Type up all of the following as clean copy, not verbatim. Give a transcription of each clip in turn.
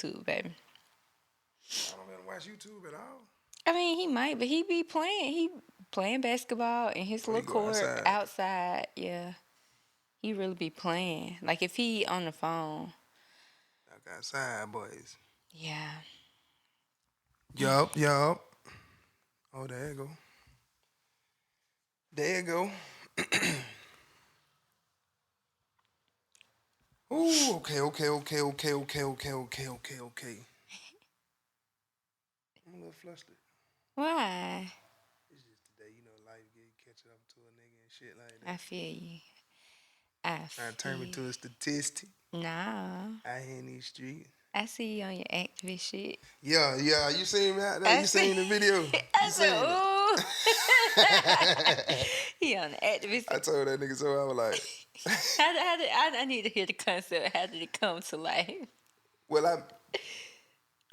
YouTube, baby. I don't even watch YouTube at all. I mean, he might, but he be playing. He playing basketball in his Oh, he little go court outside. outside. Yeah, he really be playing. Like if he on the phone. I got side boys. Yeah. Yup, yup. Oh, there you go. There you go. Ooh, okay. I'm a little flustered. Why? It's just today, life get catching up to a nigga and shit like I that. feel you. I Trying to turn me feel. to a statistic Nah. out here in these streets. I see you on your activist shit. Yeah. You seen me out there? I You see. seen the video? I You said, seen ooh. it? He on the activist. I told that nigga so. I was like, I need to hear the concept. How did it come to life? well,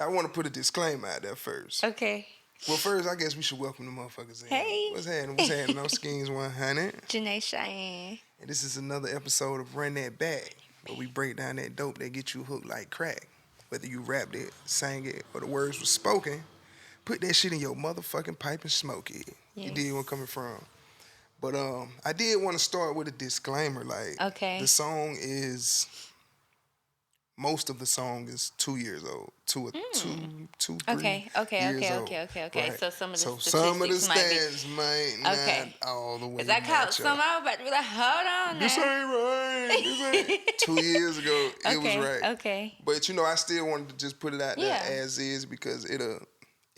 I want to put a disclaimer out there first. Okay. Well, first, I guess we should welcome the motherfuckers in. Hey. What's happening? No Schemes 100. Janae Cheyenne. And this is another episode of Run That Back, where we break down that dope that get you hooked like crack. Whether you rapped it, sang it, or the words were spoken, put that shit in your motherfucking pipe and smoke it. Yes. You dig where I'm coming from. But I did want to start with a disclaimer. Like, okay. The song is... Most of the song is 2 years old. Two, 3 Okay. years old. Okay. Right. So some of the some of the stats might not all the way. Because I caught some, I was about to be like, hold on This now. ain't right. 2 years ago, it was right. Okay. But I still wanted to just put it out there as is because it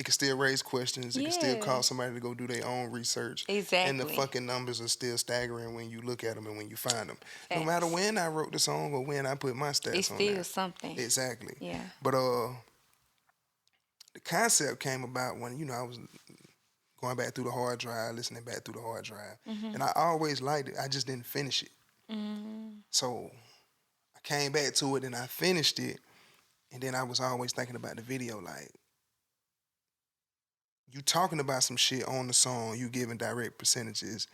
can still raise questions. It can still cause somebody to go do their own research. Exactly. And the fucking numbers are still staggering when you look at them and when you find them. Facts. No matter when I wrote the song or when I put my stats it's on still there. something. Exactly. Yeah. But the concept came about when, I was going back through the hard drive, listening back through the hard drive. Mm-hmm. And I always liked it. I just didn't finish it. Mm-hmm. So I came back to it and I finished it. And then I was always thinking about the video, like, you talking about some shit on the song, you giving direct percentages,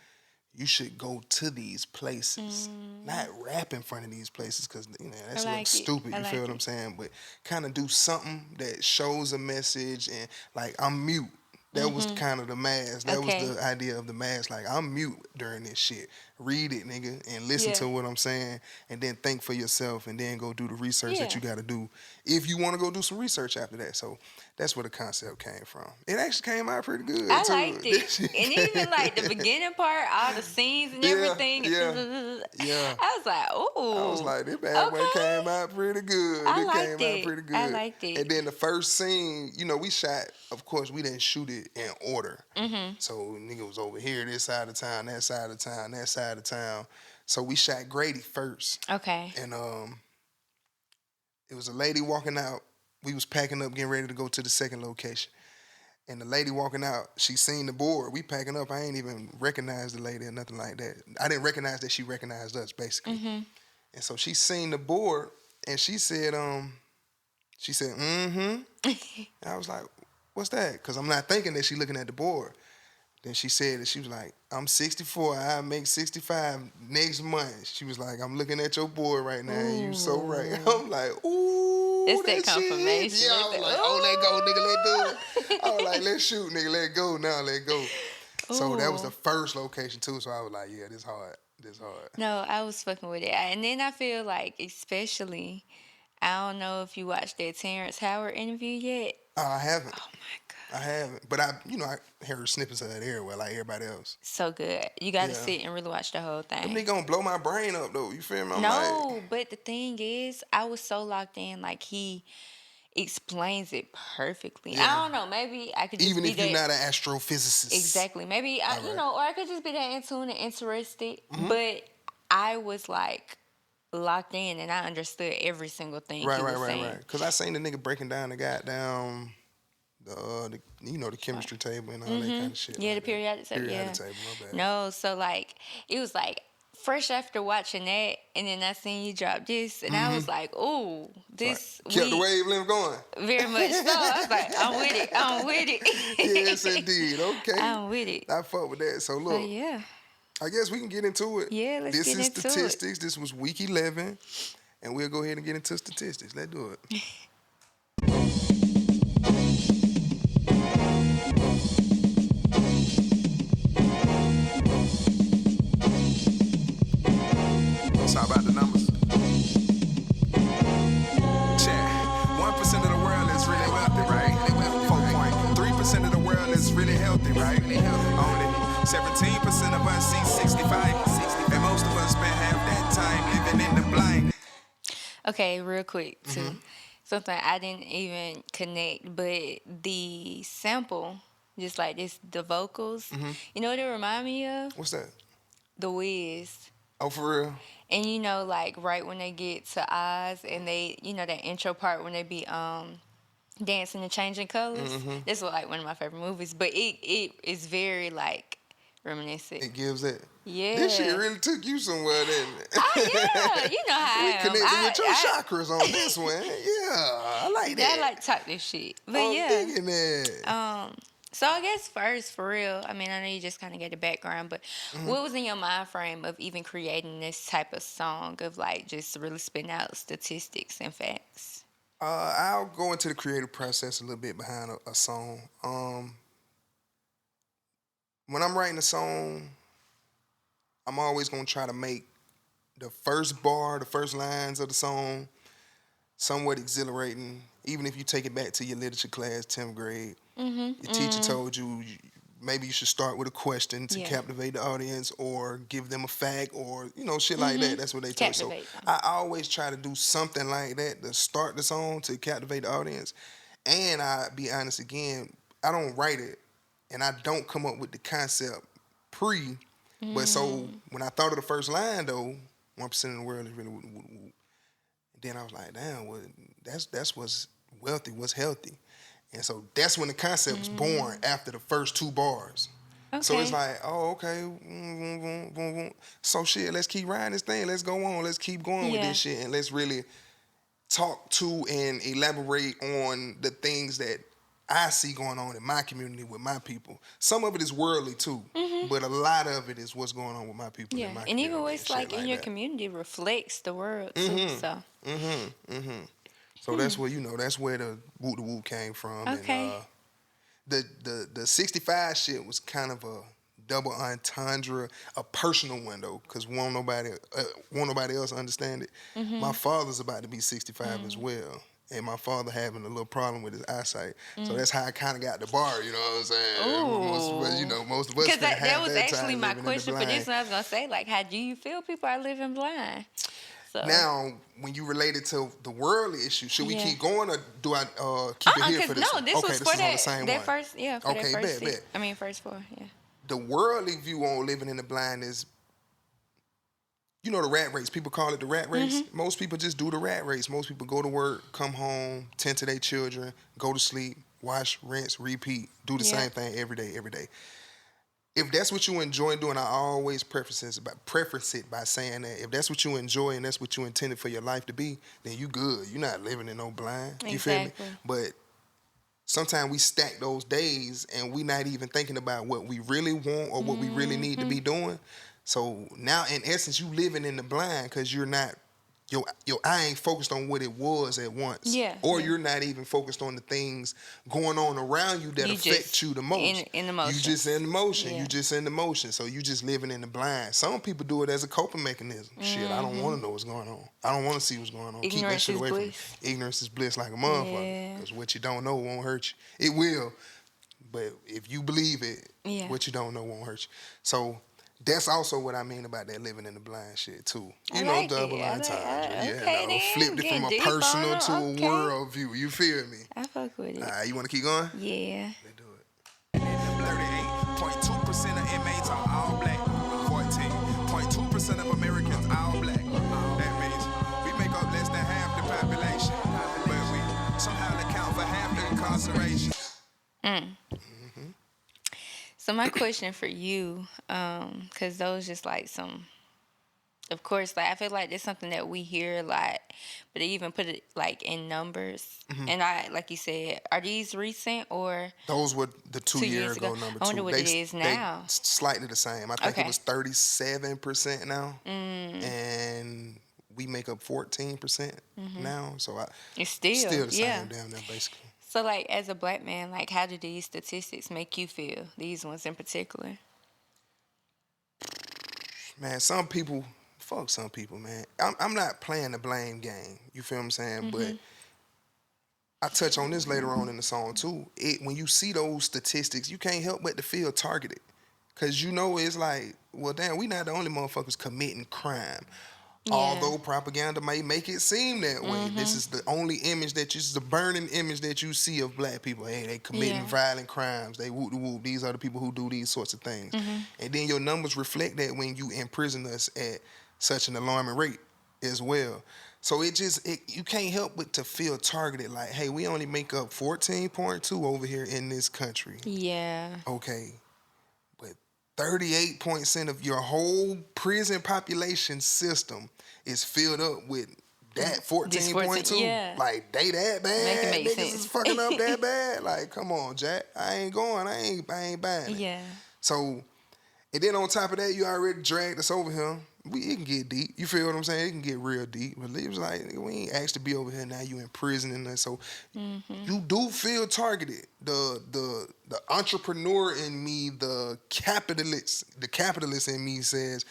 you should go to these places. Not rap in front of these places because, that's like stupid, you feel what I'm saying? But kind of do something that shows a message and, like, I'm mute. That was kind of the mask. That was the idea of the mask. Like, I'm mute during this shit. Read it, nigga, and listen to what I'm saying, and then think for yourself, and then go do the research that you got to do if you want to go do some research after that. So that's where the concept came from. It actually came out pretty good, I too. liked it. And even, like, the beginning part, all the scenes and everything. Yeah. I was like, ooh. I was like, this bad boy came out pretty good. I liked it. And then the first scene, we shot, of course, we didn't shoot it in order. Mm-hmm. So nigga was over here, this side of town, that side of town, that side of town. So we shot Grady first. Okay. And it was a lady walking out. We was packing up, getting ready to go to the second location. And the lady walking out, she seen the board. We packing up. I ain't even recognize the lady or nothing like that. I didn't recognize that she recognized us, basically. Mm-hmm. And so she seen the board, and she said, mm-hmm. And I was like, what's that? Because I'm not thinking that she looking at the board. Then she said that she was like, I'm 64. I make 65 next month. She was like, I'm looking at your board right now. And you so right. I'm like, ooh. It's that confirmation. Shit. Yeah, I was like, oh, let go, nigga, let do it. I was like, let's shoot, nigga, let go now, let go. Ooh. So that was the first location, too. So I was like, yeah, this hard. No, I was fucking with it. And then I feel like, especially, I don't know if you watched that Terrence Howard interview yet. I haven't. Oh, my God. I haven't. But I heard snippets of that everywhere, like everybody else. So good. You got to sit and really watch the whole thing. Them niggas gonna blow my brain up, though. You feel me? But the thing is, I was so locked in, like, he explains it perfectly. Yeah. I don't know. Maybe I could just even be if you're not an astrophysicist. Exactly. Maybe, or I could just be that in tune and interested. Mm-hmm. But I was, like, locked in, and I understood every single thing he was saying. Right. Because I seen the nigga breaking down the goddamn... the chemistry table and all that kind of shit. Yeah, like the periodic table. My bad. No, so, like, it was, like, fresh after watching that, and then I seen you drop this, and I was like, ooh, this... Right. Kept the wavelength going. Very much so. I was like, I'm with it. Yes, indeed. Okay. I'm with it. I fuck with that. So, look. Yeah. I guess we can get into it. Yeah, let's get into it. This is statistics. This was week 11, and we'll go ahead and get into statistics. Let's do it. really healthy, right? Only 17% of us see 65. And most of us spend half that time living in the blind. Okay, real quick, too. Something I didn't even connect, but the sample, just like this, the vocals, you know what it remind me of? What's that? The Wiz. Oh, for real? And you know, like right when they get to Oz and they, you know, that intro part when they be dancing and changing colors. This was like one of my favorite movies, but it is very like reminiscent. It gives it. Yeah. This shit really took you somewhere, didn't it? Yeah, you know how we I am. connected with your chakras on this one. Yeah, I like that. I like to talk this shit. But I'm yeah. digging it. So I guess first, for real, I mean, I know you just kind of get the background, but what was in your mind frame of even creating this type of song of like just really spitting out statistics and facts? I'll go into the creative process a little bit behind a song. When I'm writing a song, I'm always going to try to make the first bar, the first lines of the song somewhat exhilarating. Even if you take it back to your literature class, 10th grade, your teacher told you maybe you should start with a question to captivate the audience or give them a fact or, you know, shit like that. That's what they told me. So I always try to do something like that to start the song to captivate the audience. And I be honest again, I don't write it and I don't come up with the concept pre. But so when I thought of the first line though, 1% of the world is really then I was like, damn, well, that's what's wealthy, what's healthy. And so that's when the concept was born after the first two bars. Okay. So it's like, oh, okay. So shit, let's keep riding this thing. Let's go on. Let's keep going with this shit. And let's really talk to and elaborate on the things that I see going on in my community with my people. Some of it is worldly too, but a lot of it is what's going on with my people in my community. And even what's like in your community reflects the world too. So. So that's where, you know, that's where the Woot the Woo came from. Okay. And the 65 shit was kind of a double entendre, a personal window, because won't nobody else understand it. My father's about to be 65 as well. And my father having a little problem with his eyesight. So that's how I kind of got the bar, you know what I'm saying? Most of us because that was actually my question for this one. I was going to say, like, how do you feel people are living blind? So. Now, when you relate it to the worldly issue, should we keep going or do I keep it here for this one? No, this was for on the same one. First, for that first bet. I mean, first four, The worldly view on living in the blind is, you know, the rat race. People call it the rat race. Most people just do the rat race. Most people go to work, come home, tend to their children, go to sleep, wash, rinse, repeat, do the same thing every day. If that's what you enjoy doing, I always preface it by saying that if that's what you enjoy and that's what you intended for your life to be, then you good. You're not living in no blind. You feel me? But sometimes we stack those days and we not even thinking about what we really want or what we really need to be doing. So now, in essence, you living in the blind because you're not, your eye ain't focused on what it was at once. Or you're not even focused on the things going on around you that affect you the most. In the motion. You just in the motion. You just in the motion. So you just living in the blind. Some people do it as a coping mechanism. Shit, I don't want to know what's going on. I don't want to see what's going on. Keep that shit away from me. Ignorance is bliss like a motherfucker. Because what you don't know won't hurt you. It will. But if you believe it, what you don't know won't hurt you. So that's also what I mean about that living in the blind shit too. You know, double entendre. Flipped it from a personal to a world view. You feel me? I fuck with it. All right, you want to keep going? Yeah. Let's do it. 38.2% of inmates are all black. 14.2% of Americans are all black. That means we make up less than half the population, but we somehow account for half the incarceration. So my question for you, because those just like some, of course, like I feel like there's something that we hear a lot, but they even put it like in numbers. And I, like you said, are these recent or? Those were the 2 years ago number two. I wonder what it is now. Slightly the same. I think it was 37% now, and we make up 14% now. So it's still the same down there basically. So, like, as a black man, like, how do these statistics make you feel? These ones in particular? Man, fuck some people, man. I'm not playing the blame game. You feel what I'm saying? But I touch on this later on in the song too. When you see those statistics, you can't help but to feel targeted. Cause you know it's like, well damn, we not the only motherfuckers committing crime. Yeah. Although propaganda may make it seem that way. This is the only image this is the burning image that you see of black people. Hey, they committing violent crimes. They whoop de whoop. These are the people who do these sorts of things. And then your numbers reflect that when you imprison us at such an alarming rate as well. So you can't help but to feel targeted. Like, hey, we only make up 14.2 over here in this country. Yeah. Okay. 38% of your whole prison population system is filled up with that 14.2. Yeah. Like, they that bad? Make Niggas sense. is fucking up that bad? Like, come on, Jack. I ain't going. I ain't buying it. Yeah. So, and then on top of that, you already dragged us over here. It can get deep. You feel what I'm saying? It can get real deep. But it was like, we ain't asked to be over here now. You imprisoning us. So you do feel targeted. The entrepreneur in me, the capitalist in me says,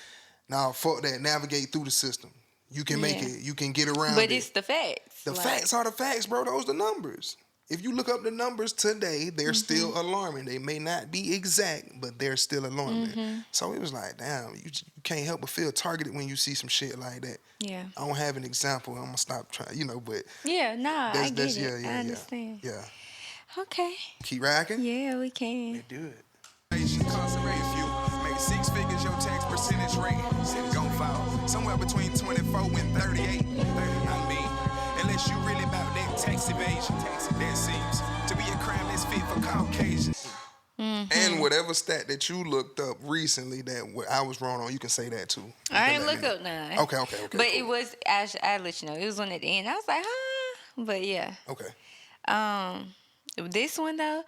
nah, fuck that. Navigate through the system. You can make it. You can get around it. But it's the facts. The facts are the facts, bro. Those are the numbers. If you look up the numbers today, they're still alarming. They may not be exact, but they're still alarming. So it was like, damn, you can't help but feel targeted when you see some shit like that. Yeah. I don't have an example. I'm gonna stop trying, but yeah, nah, I get it. I understand. Yeah. Okay. Keep rocking. Yeah, we can. They do it. If you make 6 figures, your tax percentage rate gon' fall somewhere between 24 and 38. I mean, unless you really about that tax evasion, that seems to be a crime that's fit for Caucasians. And whatever stat that you looked up recently that I was wrong on, you can say that too. I ain't look up none. Okay. But cool. It was, I let you know, it was on at the end. I was like, huh? But yeah. Okay. This one though,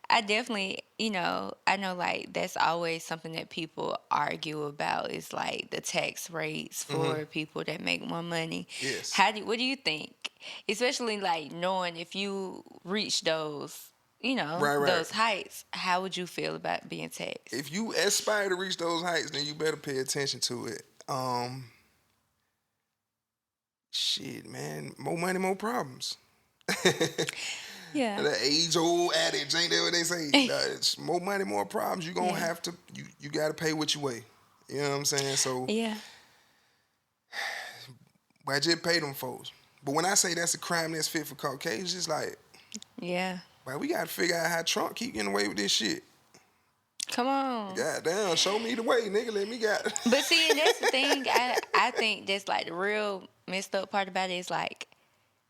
I definitely, I know like that's always something that people argue about is like the tax rates for people that make more money. Yes. What do you think? Especially like knowing if you reach those, those heights, how would you feel about being taxed? If you aspire to reach those heights, then you better pay attention to it. Shit, man, more money, more problems. Yeah. The age-old adage, ain't that what they say? It's more money, more problems. You're going to have to, you got to pay what you weigh. You know what I'm saying? So, yeah. But I just pay them folks. But when I say that's a crime that's fit for Caucasians, it's like, yeah. Well, we got to figure out how Trump keep getting away with this shit. Come on. Goddamn, show me the way, nigga. Let me get. But see, and that's the thing. I think that's like the real messed up part about it is like,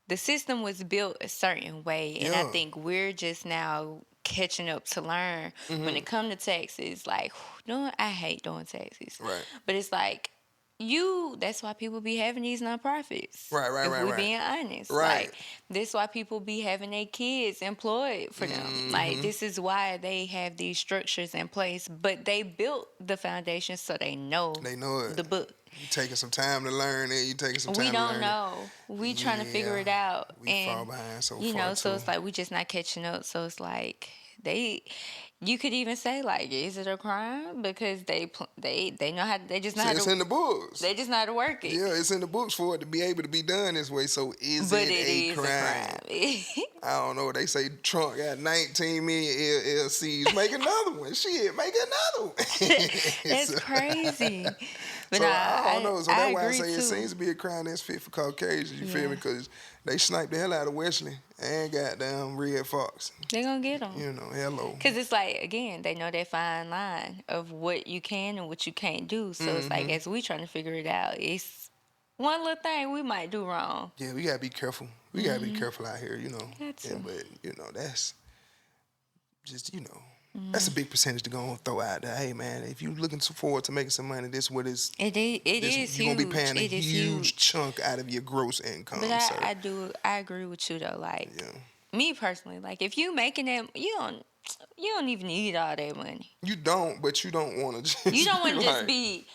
the system was built a certain way, and I think we're just now catching up to learn. When it comes to taxes, like, I hate doing taxes. Right. But it's like, that's why people be having these nonprofits. Right. If we're being honest. Right. Like, this is why people be having their kids employed for them. Like, this is why they have these structures in place. But they built the foundation so they know it. The book. You taking some time to learn it. You taking some time to learn it. We don't know. We trying to figure it out. We fall behind so far, so it's like we just not catching up. So it's like you could even say like, is it a crime? Because they know how, they just know how to. It's in the books. They just know how to work it. Yeah, it's in the books for it to be able to be done this way. So is it a crime? I don't know. They say Trump got 19 million LLCs. Make another one. Shit, make another one. That's crazy. But so I don't know. So that's why I say too. It seems to be a crime that's fit for Caucasians. You feel me? Because they sniped the hell out of Wesley and goddamn Red Fox. They gonna get them. Hello. Because it's like, again, they know that fine line of what you can and what you can't do. So it's like, as we trying to figure it out, it's one little thing we might do wrong. Yeah, we gotta be careful. We gotta be careful out here, Got to. Yeah, but that's just that's a big percentage to go and throw out there. Hey man, if you looking forward to making some money, this what is. It is you're huge. Gonna be paying a huge chunk out of your gross income. But I agree with you though. Like me personally, like if you making that, you don't even need all that money. You don't, but you don't want to. You don't want to just be.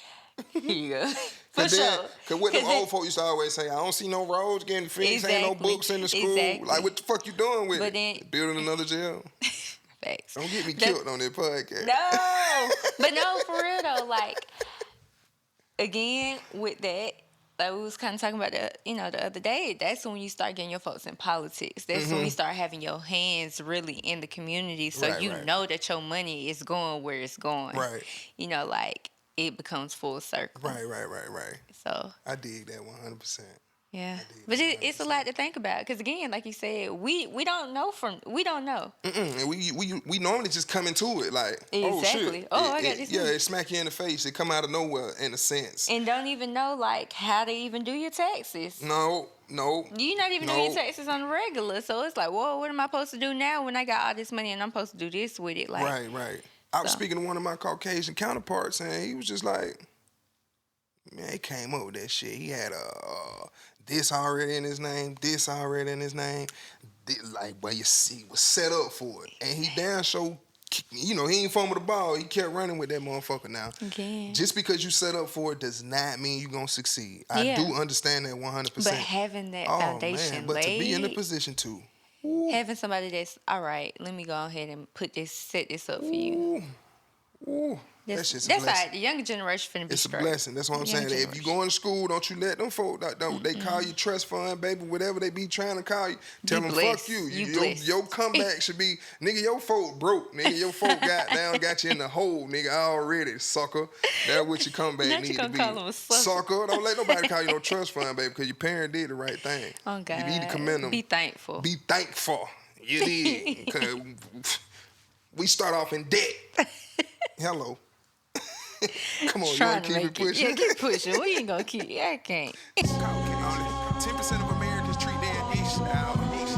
Here you go. For sure. Because what them old folks used to always say, I don't see no roads getting fixed, ain't no books in the school. Exactly. Like, what the fuck you doing with it? Then, building another jail? Facts. Don't get me killed on this podcast. No. But no, for real though, like, again, with that, like we was kind of talking about the other day, that's when you start getting your folks in politics. That's when you start having your hands really in the community, so Right. know that your money is going where it's going. Right. Like it becomes full circle. Right. So I dig that 100%. yeah, but it's a lot to think about because again, like you said, we don't know. And we normally just come into it like, exactly. Oh shit, I got this. Yeah, it smack you in the face. It come out of nowhere in a sense. And don't even know like how to even do your taxes. No. You're not even doing your taxes on the regular, so it's like, whoa, what am I supposed to do now when I got all this money and I'm supposed to do this with it? Like, right. I was speaking to one of my Caucasian counterparts, and he was just like, man, he came up with that shit. He had this already in his name, like, but you see, was set up for it, and he damn sure, he ain't fumble the ball. He kept running with that motherfucker. Now, again, just because you set up for it does not mean you're gonna succeed. I do understand that 100%. But having that foundation but laid, to be in the position to. Having somebody that's all right, let me go ahead and set this up for you. That's just that's like the younger generation finna be It's straight. a blessing. That's what I'm saying. If you going to school, don't you let them folk, they call you trust fund, baby, whatever they be trying to call you. Tell them, fuck you. Your comeback should be, nigga, your folk broke. Nigga, your folk got you in the hole, nigga, already, sucker. That's what your comeback need to be. Call him a sucker. Don't let nobody call you no trust fund, baby, because your parent did the right thing. Oh, God. You need to commend them. Be thankful. Be thankful. You did. Because we start off in debt. Hello. Come on, you want to keep it pushing? Yeah, keep pushing. We ain't gonna keep. I can't. 10% of Americans treat their addiction out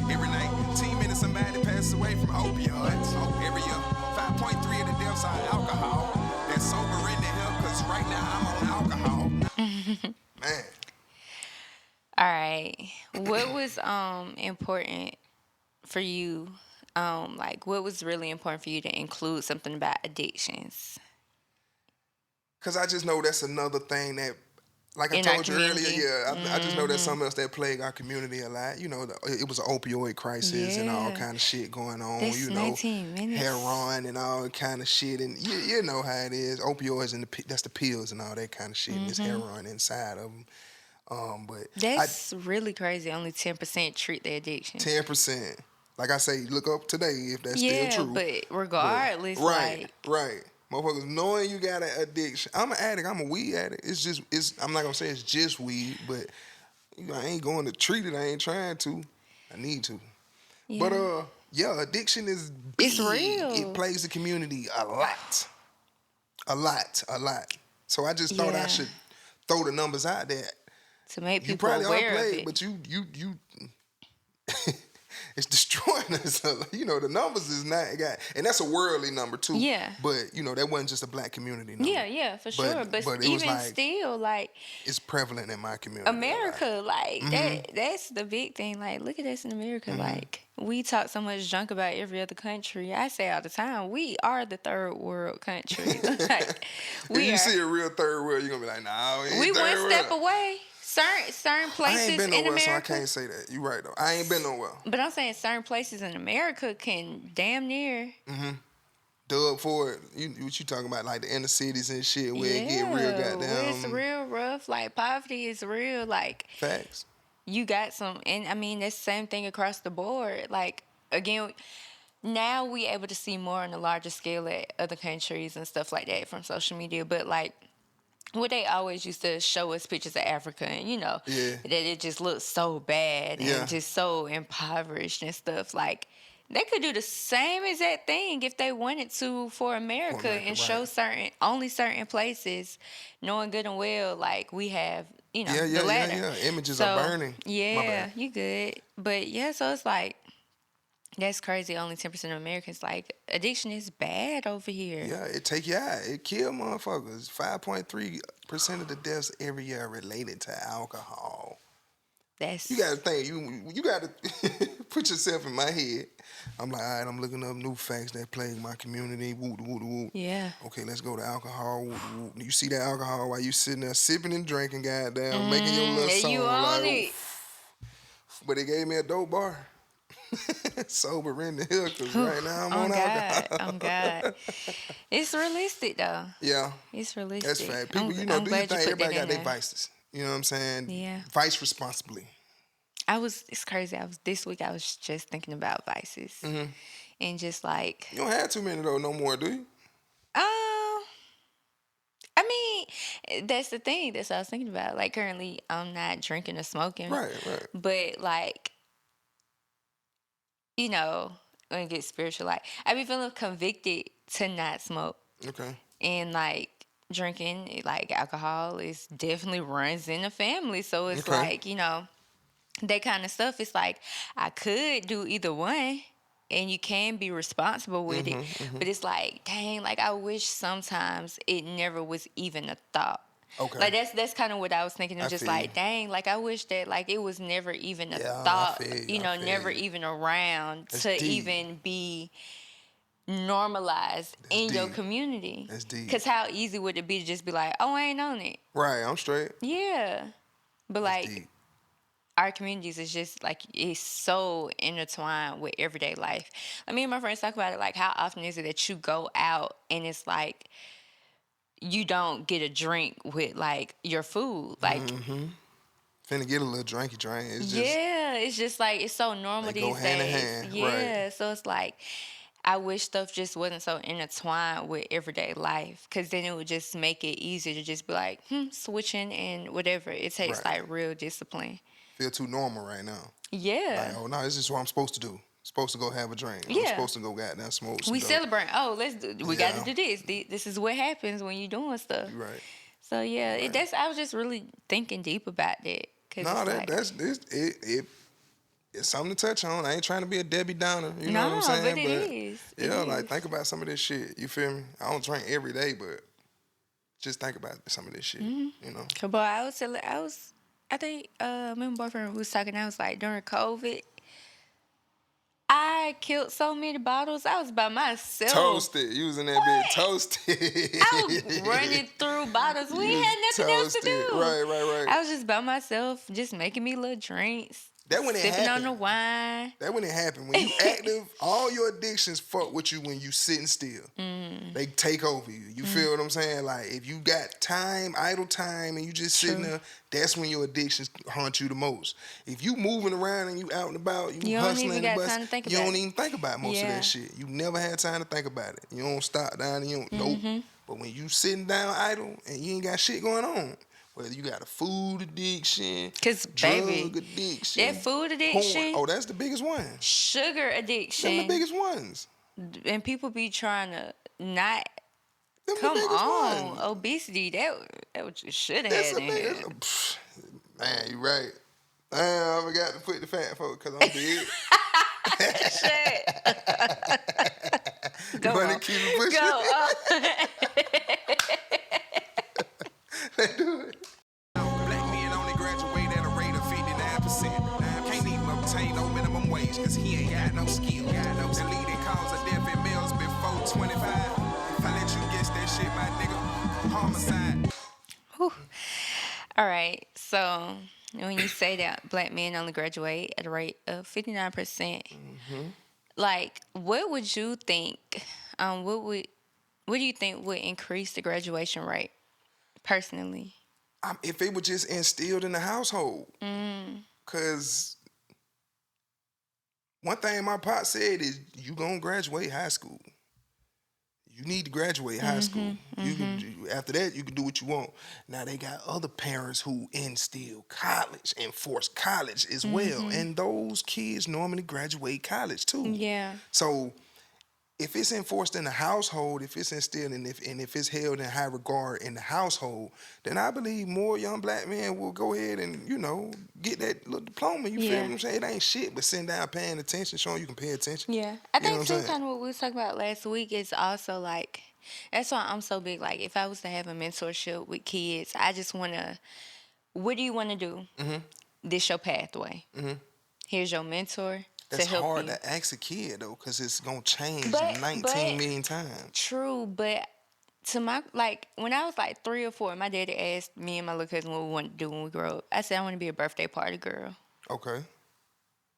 every night. 10 minutes somebody passes away from opioids. Every year, 5.3 of the deaths are alcohol. That's sober in the hell, because right now I'm on alcohol. Man. All right. What was important for you? Like, what was really important for you to include something about addictions? Because I just know that's another thing that, like I told you earlier, I just know that's something else that plagued our community a lot. It was an opioid crisis and all kind of shit going on. That's 19 minutes. Heroin and all kind of shit. And you know how it is. Opioids, and that's the pills and all that kind of shit. And there's heroin inside of them. But that's really crazy. Only 10% treat their addiction. 10%. Like I say, look up today if that's still true. But regardless, right. Motherfuckers knowing you got an addiction. I'm an addict. I'm a weed addict. I'm not gonna say it's just weed, but I ain't going to treat it. I ain't trying to. I need to. Yeah. But addiction is big. It's real. It plays the community a lot. So I just thought I should throw the numbers out there to make people aware of it. But you it's destroying us. The numbers is not and that's a worldly number too. Yeah. But that wasn't just a black community number. Yeah, for sure. But even still, like, it's prevalent in my community. America, that's the big thing. Like, look at us in America. Like, we talk so much junk about every other country. I say all the time, we are the third world country. Like, if you see a real third world, you're gonna be like, nah, we one step away. Certain places I ain't been nowhere, in America, so I can't say that. You right though. I ain't been nowhere. But I'm saying certain places in America can damn near dub for it. What you talking about? Like the inner cities and shit where it get real goddamn. It's real rough. Like, poverty is real. Like, facts. You got some, and I mean that's the same thing across the board. Like, again, now we able to see more on a larger scale at other countries and stuff like that from social media. But like, what they always used to show us pictures of Africa, and that it just looks so bad and just so impoverished and stuff. Like, they could do the same exact thing if they wanted to for America and show only certain places, knowing good and well, like, we have, the ladder. Yeah. Images are burning. Yeah, you good. But so it's like, that's crazy. Only 10% of Americans, like, addiction is bad over here. Yeah, it take you out. It kill motherfuckers. 5.3% of the deaths every year are related to alcohol. You got to think. You got to put yourself in my head. I'm like, all right, I'm looking up new facts that plague my community. Woo. Yeah. Okay, let's go to alcohol. Woo. You see that alcohol while you sitting there sipping and drinking, goddamn, making your little song. You own it. But it gave me a dope bar. Sober in the hill, because right now I'm on alcohol. Oh, God. It's realistic, though. Yeah. It's realistic. That's fact. People, do you think everybody got their vices? You know what I'm saying? Yeah. Vice responsibly. It's crazy. This week I was just thinking about vices. And just like. You don't have too many though no more, do you? I mean, that's the thing. That's what I was thinking about. Like, currently, I'm not drinking or smoking. Right. But, like, you know, when it gets spiritual, like, I be feeling convicted to not smoke. Okay. And, like, drinking, like, alcohol is definitely runs in the family. So, it's Okay. like, you know, that kind of stuff. It's like, I could do either one. And you can be responsible with it. But it's like, dang, like, I wish sometimes it never was even a thought. Okay. Like, that's kind of what I was thinking. Of just like, dang, like, I wish that, like, it was never even a thought, never even around to deep. even be normalized in your community. That's deep. Because how easy would it be to just be like, oh, I ain't on it. Right, I'm straight. Yeah. But, That's like... deep. Our communities is just like it's so intertwined with everyday life. Like me and my friends talk about it. Like, how often is it that you go out and it's like you don't get a drink with like your food? Like, Finna get a little drinky drink. It's just it's just like it's so normal they these go days. hand in hand. Yeah, Right. so it's like I wish stuff just wasn't so intertwined with everyday life, because then it would just make it easier to just be like switching and whatever. It takes like real discipline. Feel too normal right now. Yeah. Like, oh no, this is what I'm supposed to do. Supposed to go have a drink. Yeah. I'm supposed to go goddamn smoke. We dope. celebrate. Oh, we got to do this. This is what happens when you're doing stuff. You're right. So yeah, I was just really thinking deep about that. It's something to touch on. I ain't trying to be a Debbie Downer. You know what I'm saying? But it is. Like think about some of this shit. You feel me? I don't drink every day, but just think about some of this shit. You know. But I think my boyfriend was talking. I was like, during COVID, I killed so many bottles. I was by myself. Toasted. You was in that bitch toasted. I was running through bottles. We ain't had nothing else to do. Right. I was just by myself, just making me little drinks. That when it sipping happened. on the wine. That when it happened. When you active, all your addictions fuck with you when you sitting still. They take over you. You feel what I'm saying? Like, if you got time, idle time, and you just sitting there, that's when your addictions haunt you the most. If you moving around and you out and about, you hustling don't even the got bus, time to think you about don't it. even think about most of that shit. You never had time to think about it. You don't stop down and you don't, nope. But when you sitting down idle and you ain't got shit going on, whether you got a food addiction, drug addiction, that food addiction. Porn. Oh, that's the biggest one. Sugar addiction. Them the biggest ones. And people be trying to not Them come the biggest on. ones. Obesity, that what you should have That's had in here. Man, you right. I forgot to put the fat folk because I'm big. Go You want on. to keep it pushing? Go on. Let's do it. Black men only graduate at a rate of 59%. Can't even obtain no minimum wage because he ain't got no skill. The leading cause of death in males before 25. If I let you guess that shit, my nigga, homicide. Whew. All right. So when you say that black men only graduate at a rate of 59%, like, what would you think? What do you think would increase the graduation rate? Personally, If it was just instilled in the household, because one thing my pop said is you gonna graduate high school. You need to graduate high school. You can, after that, you can do what you want. Now they got other parents who instill college and force college as well, and those kids normally graduate college too. yeah. So if it's enforced in the household, if it's instilled and if it's held in high regard in the household, then I believe more young black men will go ahead and, get that little diploma. You feel what I'm saying? It ain't shit, but sitting down paying attention, showing you can pay attention. Yeah. I You know think what too, I'm saying? kind of what we was talking about last week is also like, that's why I'm so big. Like, if I was to have a mentorship with kids, I just want to, what do you want to do? This your pathway. Here's your mentor. That's to help hard you. to ask a kid, though, because it's going to change But- 19 million times. True, but to my, like, when I was like 3 or 4, my daddy asked me and my little cousin what we wanted to do when we grow up. I said, I want to be a birthday party girl. Okay.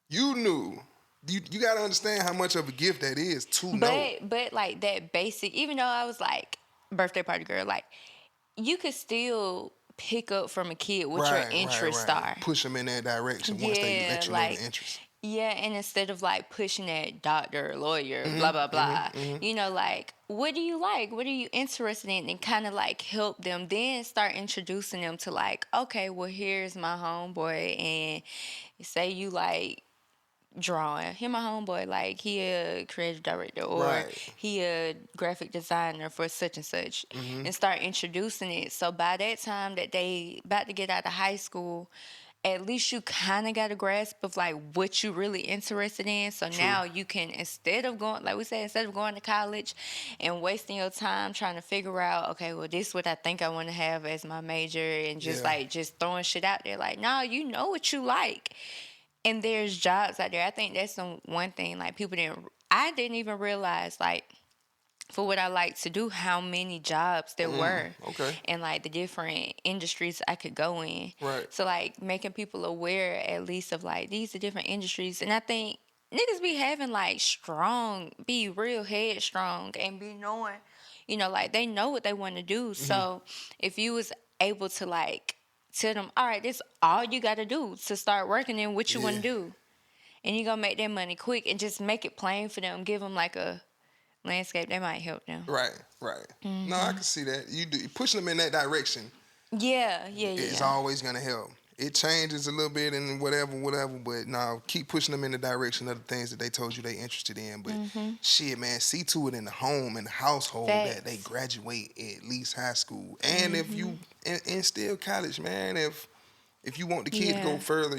You knew. You got to understand how much of a gift that is to know. But like that basic, even though I was like birthday party girl, like you could still pick up from a kid what your interests are. Push them in that direction once they let you know the interest. Yeah, and instead of like pushing that doctor, lawyer, blah, blah, blah, you know, like, what do you like? What are you interested in? And kind of like help them. Then start introducing them to like, okay, well, here's my homeboy. And say you like drawing. He my homeboy, like he a creative director or he a graphic designer for such and such. And start introducing it. So by that time that they about to get out of high school, at least you kind of got a grasp of like what you really interested in. So now you can, instead of going, like we said, instead of going to college and wasting your time trying to figure out, okay, well, this is what I think I want to have as my major, and just like just throwing shit out there. Like, no, you know what you like. And there's jobs out there. I think that's the one thing, like I didn't even realize, like, for what I like to do, how many jobs there were. Okay. And like the different industries I could go in. Right. So like making people aware at least of like these are different industries. And I think niggas be having like be real headstrong and be knowing, you know, like they know what they want to do. So if you was able to like tell them, all right, this all you got to do to start working in what you want to do. And you gonna make that money quick and just make it plain for them. Give them like a landscape, that might help them. Right. No, I can see that. You pushing them in that direction. Yeah. It's always gonna help. It changes a little bit and whatever, but no, keep pushing them in the direction of the things that they told you they interested in. But shit, man, see to it in the home and the household that they graduate at least high school. And if you and still college, man, if you want the kid to go further,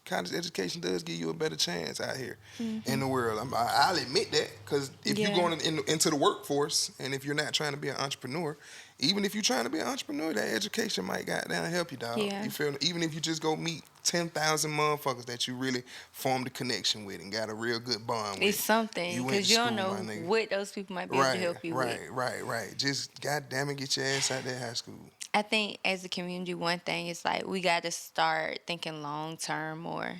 college education does give you a better chance out here in the world. I'll admit that, because if you're going into the workforce and if you're not trying to be an entrepreneur, even if you're trying to be an entrepreneur, that education might goddamn help you, dog. Yeah. You feel me? Even if you just go meet 10,000 motherfuckers that you really formed a connection with and got a real good bond with. It's something, because you don't know what those people might be able to help you with. Right. Just goddamn it, get your ass out there high school. I think as a community, one thing is like we got to start thinking long term more,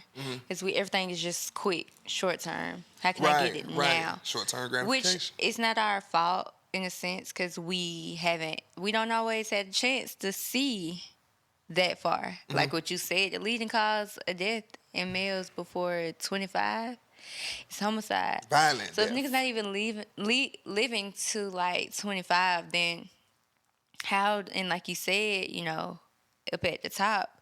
because everything is just quick, short term. How can I get it now? Short term gratification. Which is not our fault in a sense, because we don't always have a chance to see that far. Like what you said, the leading cause of death in males before 25 is homicide. Violent. So if niggas not even living to like 25, then how, and like you said, up at the top,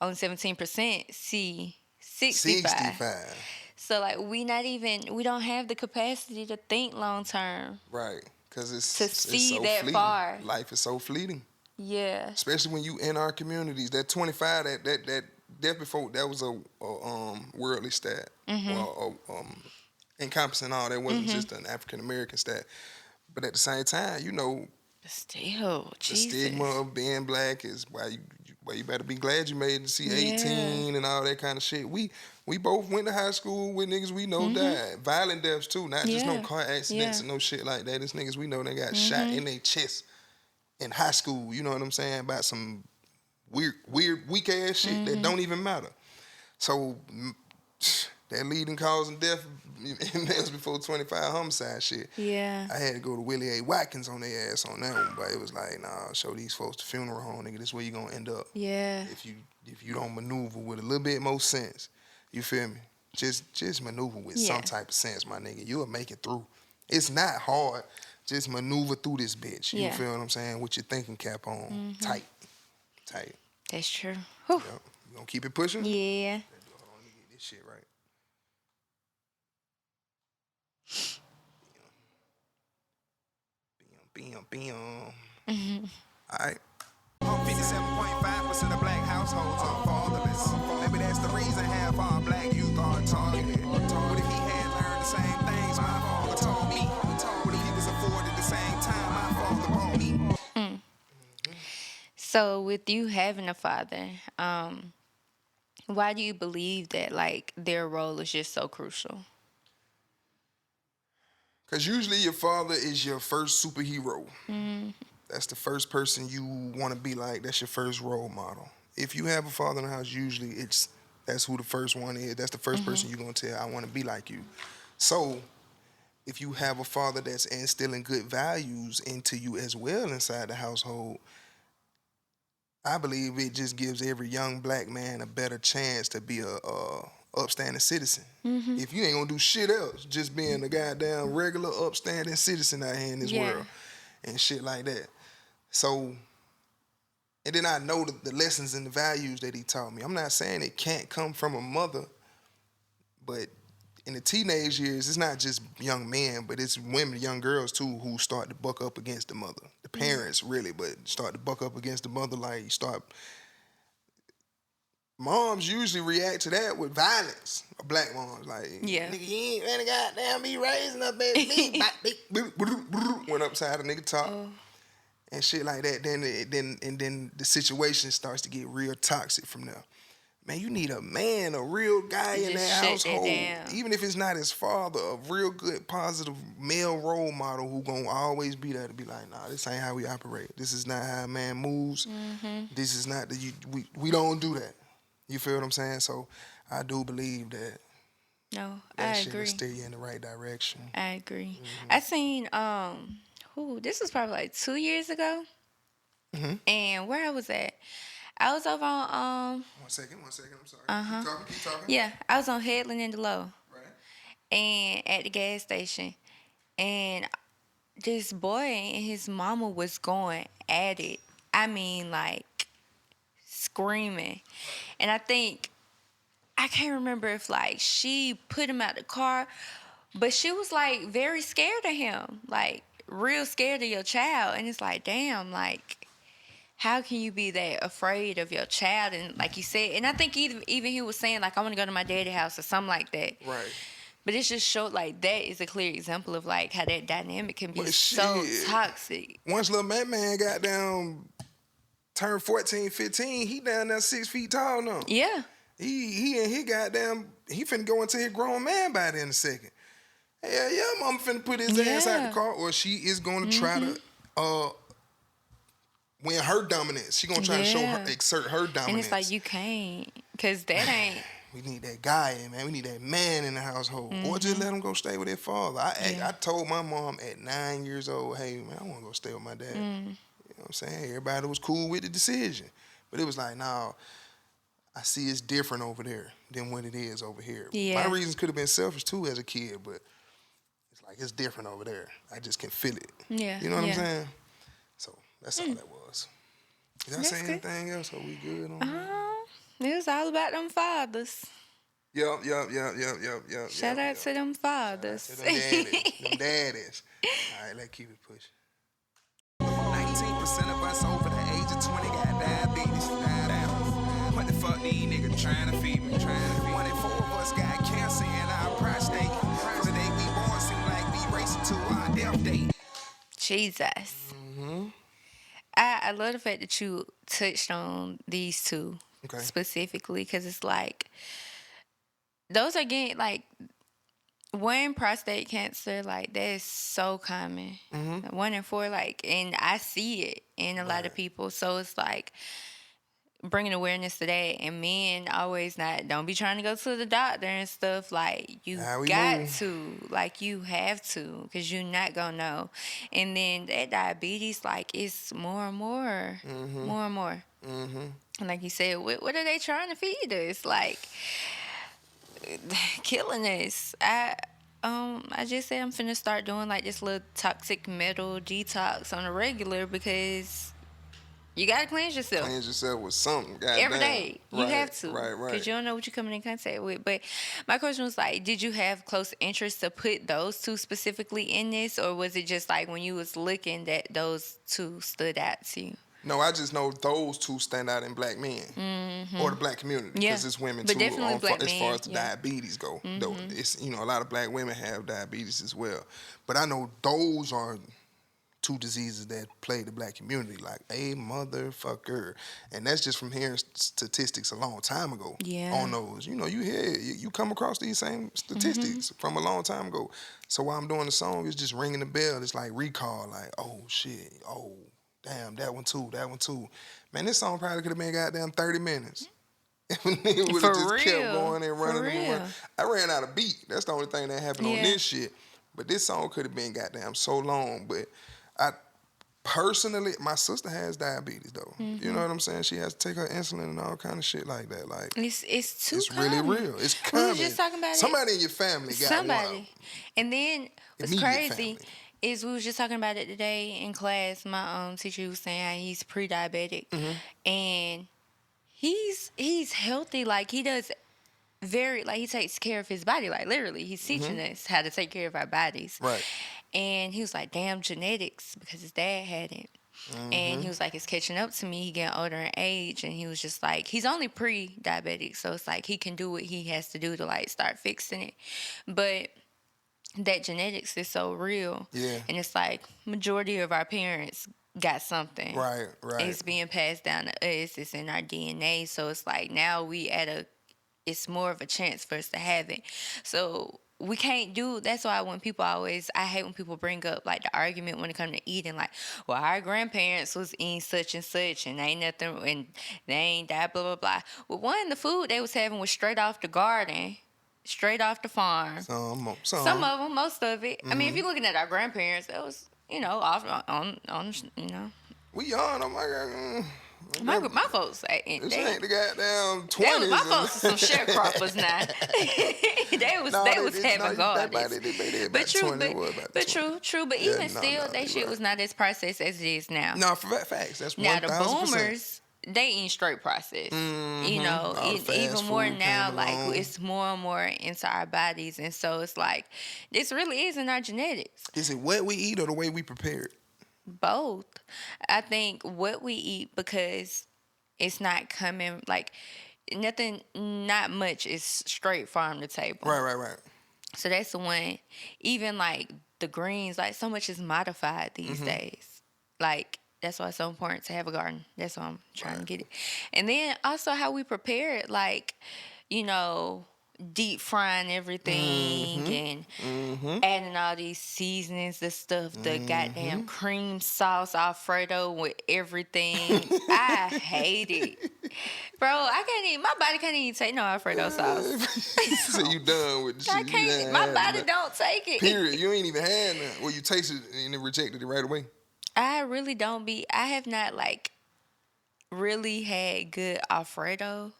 only 17% see 65. So like we don't have the capacity to think long term. Right, because it's see so that fleeting. far. Life is so fleeting. Yeah. Especially when you in our communities. That 25, that death before, that was a worldly stat. Or encompassing all that, wasn't just an African American stat. But at the same time, Still, the stigma of being black is why you better be glad you made it to see 18 and all that kind of shit. We both went to high school with niggas we know died. Violent deaths too, not just no car accidents and no shit like that. It's niggas we know that got shot in their chest in high school, you know what I'm saying, about some weird weak ass shit that don't even matter. So that leading cause of death in males before 25 homicide shit. Yeah. I had to go to Willie A. Watkins on their ass on that one, but it was like, nah, show these folks the funeral home, nigga. This where you gonna end up. Yeah. If you don't maneuver with a little bit more sense, you feel me? Just maneuver with some type of sense, my nigga. You'll make it through. It's not hard. Just maneuver through this bitch. You feel what I'm saying? With your thinking cap on. Tight. That's true. Yep. You gonna keep it pushing? Yeah. Hold on, let me get this shit right. Bam. All right. 57.5% of black households are fatherless. Maybe that's the reason half our black youth are targeted. What if he had learned the same things my father taught me? What if he was afforded the same time my father bought me? So with you having a father, why do you believe that like their role is just so crucial? Because usually your father is your first superhero. That's the first person you want to be like. That's your first role model. If you have a father in the house, usually that's who the first one is. That's the first person you're going to tell, I want to be like you. So if you have a father that's instilling good values into you as well inside the household, I believe it just gives every young black man a better chance to be a upstanding citizen. Mm-hmm. If you ain't gonna do shit else, just being a goddamn regular upstanding citizen out here in this world and shit like that. So, and then I know the lessons and the values that he taught me. I'm not saying it can't come from a mother, but in the teenage years, it's not just young men, but it's women, young girls too, who start to buck up against the mother. The parents really, but start to buck up against the mother. Like, moms usually react to that with violence. Black moms, like, nigga, you ain't ready, goddamn me raising up as me. Went upside the nigga top. And shit like that. Then the situation starts to get real toxic from there. Man, you need a man, a real guy in that household. Even if it's not his father, a real good, positive male role model who gonna always be there to be like, nah, this ain't how we operate. This is not how a man moves. Mm-hmm. This is not we don't do that. You feel what I'm saying? So I do believe that. No, I agree. That steer you in the right direction. I agree. Mm-hmm. I seen this was probably like 2 years ago. Mm-hmm. And where I was at, I was over on One second, I'm sorry. Keep talking. Yeah, I was on Headland in Delow. Right. And at the gas station. And this boy and his mama was going at it. I mean, like, screaming. And I can't remember if, like, she put him out the car, but she was, like, very scared of him. Like, real scared of your child. And it's like, damn, like, how can you be that afraid of your child? And like you said, and I think even he was saying, like, I want to go to my daddy's house or something like that. Right. But it just showed, like, that is a clear example of, like, how that dynamic can be so toxic. Once little man got down, turned 14, 15, he down there 6 feet tall now. Yeah. He finna go into his grown man by then in a second. Hell yeah, mama finna put his ass out the car, or she is gonna try to win her dominance. She gonna try to exert her dominance. And it's like, you can't, because that ain't. We need that guy, man. We need that man in the household. Or just let him go stay with their father. I told my mom at 9 years old, hey, man, I want to go stay with my dad. You know what I'm saying? Everybody was cool with the decision. But it was like, no, I see it's different over there than what it is over here. Yeah. My reasons could have been selfish, too, as a kid, but it's like, it's different over there. I just can feel it. Yeah. You know what I'm saying? So that's all that was. Did I say anything else? Are we good on that? It was all about them fathers. Yep. Shout out to them fathers. Shout out to them daddies. All right, let's keep it pushing. 19% of us over the age of 20 got diabetes. What the fuck these niggas trying to feed me? 1 in 4 of us got cancer in our prostate. The day we born seem like we racing to our death date. Jesus. I love the fact that you touched on these two specifically, because it's like, those are getting, like, one, prostate cancer, like, that is so common. 1 in 4, like, and I see it in a lot of people. So it's like, bringing awareness to that, and men always don't be trying to go to the doctor and stuff. Like, you got to, like, you have to, because you're not gonna know. And then that diabetes, like, it's more and more, more and more. And like you said, what are they trying to feed us? Like, killing us. I just said I'm finna start doing, like, this little toxic metal detox on a regular, because you gotta cleanse yourself. Cleanse yourself with something. Every day. You have to. Right. Because you don't know what you're coming in contact with. But my question was, like, did you have close interest to put those two specifically in this? Or was it just, like, when you was looking that those two stood out to you? No, I just know those two stand out in black men. Or the black community. Because it's women, but too, definitely black men, as far as the diabetes go. Though it's, a lot of black women have diabetes as well. But I know those are two diseases that play the black community, like a motherfucker. And that's just from hearing statistics a long time ago on those. You come across these same statistics from a long time ago. So while I'm doing the song, it's just ringing the bell. It's like recall, like, oh, shit, oh, damn, that one too. Man, this song probably could have been goddamn 30 minutes. If a nigga would have just kept going and running. I ran out of beat. That's the only thing that happened on this shit. But this song could have been goddamn so long, but Personally, my sister has diabetes though. You know what I'm saying? She has to take her insulin and all kind of shit like that. Like it's too it's common. really real. It's We common. was just talking about Somebody in your family got one. somebody. And then what's Immediate crazy family. is we was just talking about it today in class. My teacher was saying how he's pre-diabetic, and he's healthy. Like he does he takes care of his body. Like literally, he's teaching us how to take care of our bodies. Right. And he was like, damn, genetics, because his dad had it. And he was like, it's catching up to me. He getting older in age. And he was just like, he's only pre-diabetic. So it's like he can do what he has to do to like start fixing it. But that genetics is so real. Yeah. And it's like majority of our parents got something. Right. It's being passed down to us. It's in our DNA. So it's like now it's more of a chance for us to have it. So we can't do, that's why when people I hate when people bring up like the argument when it comes to eating, like, well, our grandparents was eating such and such and ain't nothing, and they ain't that, blah, blah, blah. Well, one, the food they was having was straight off the garden, straight off the farm. Some of them, most of it. I mean, if you're looking at our grandparents, that was, off on We young, oh my God. My folks, This ain't the goddamn 20s. My folks are some sharecroppers now. they was having gardens. But true. But even still, that shit was not as processed as it is now. No, for facts. That's 1,000%. Now the boomers, they eat straight processed. Even more now, like it's more and more into our bodies, and so it's like this really is in our genetics. Is it what we eat or the way we prepare it? Both. I think what we eat, because it's not coming like not much is straight farm to table. Right. So that's the one. Even like the greens, like so much is modified these days. Like that's why it's so important to have a garden. That's why I'm trying to get it. And then also how we prepare it, like, deep frying everything and adding all these seasonings, the stuff, the goddamn cream sauce Alfredo with everything. I hate it. Bro, my body can't even take no Alfredo sauce. So you done with the shit. I can't, my body don't take it. Period. You ain't even had none. Well, you tasted it and then rejected it right away. I really don't I have not like really had good Alfredo.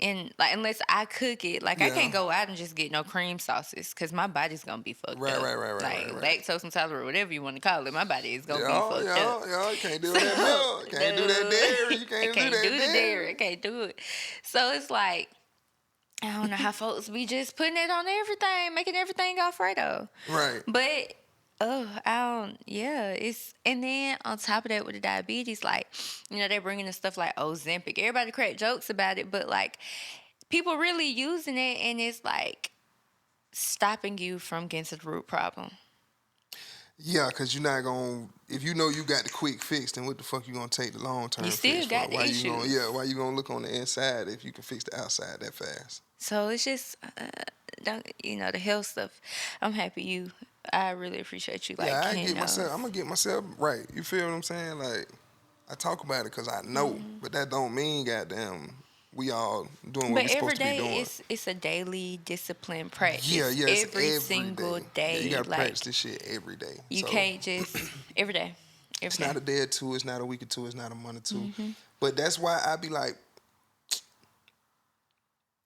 And like unless I cook it, like I can't go out and just get no cream sauces because my body's gonna be fucked up. Right. Lactose intolerant, whatever you want to call it, my body is gonna be fucked up. You can't do that milk. Can't do that dairy. You can't do that dairy. I can't do it. So it's like I don't know how folks be just putting it on everything, making everything Alfredo. Right. But it's, and then on top of that with the diabetes, like, they bringing in stuff like Ozempic. Everybody crack jokes about it, but like people really using it, and it's like stopping you from getting to the root problem. Yeah, because you're not going to, if you know you got the quick fix, then what the fuck you going to take the long-term fix for? You still got the issues. Why you going to look on the inside if you can fix the outside that fast? So it's just, the health stuff. I'm happy I really appreciate you. Like, I'm going to get myself right. You feel what I'm saying? Like, I talk about it because I know, but that don't mean, goddamn, we all doing what we're supposed to be doing. But every day, it's a daily discipline practice. Yeah, every single day. Yeah, you got to practice this shit every day. You can't just, every day. It's not a day or two, it's not a week or two, it's not a month or two. But that's why I be like,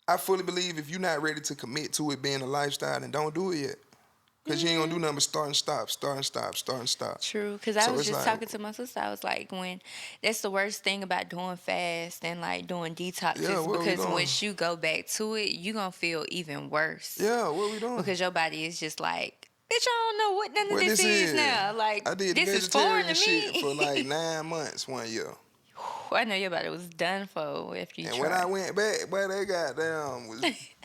I fully believe if you're not ready to commit to it being a lifestyle, then don't do it yet. Because you ain't going to do nothing but start and stop. True. Because I was just talking to my sister. I was like, that's the worst thing about doing fast and like doing detoxes. Because once you go back to it, you're going to feel even worse. Yeah, what we doing? Because your body is just like, bitch, I don't know what none of this is now. Like, I did this is foreign to me. Shit for like 9 months one year. I know your body was done for after you tried. And when I went back, boy, they goddamn was,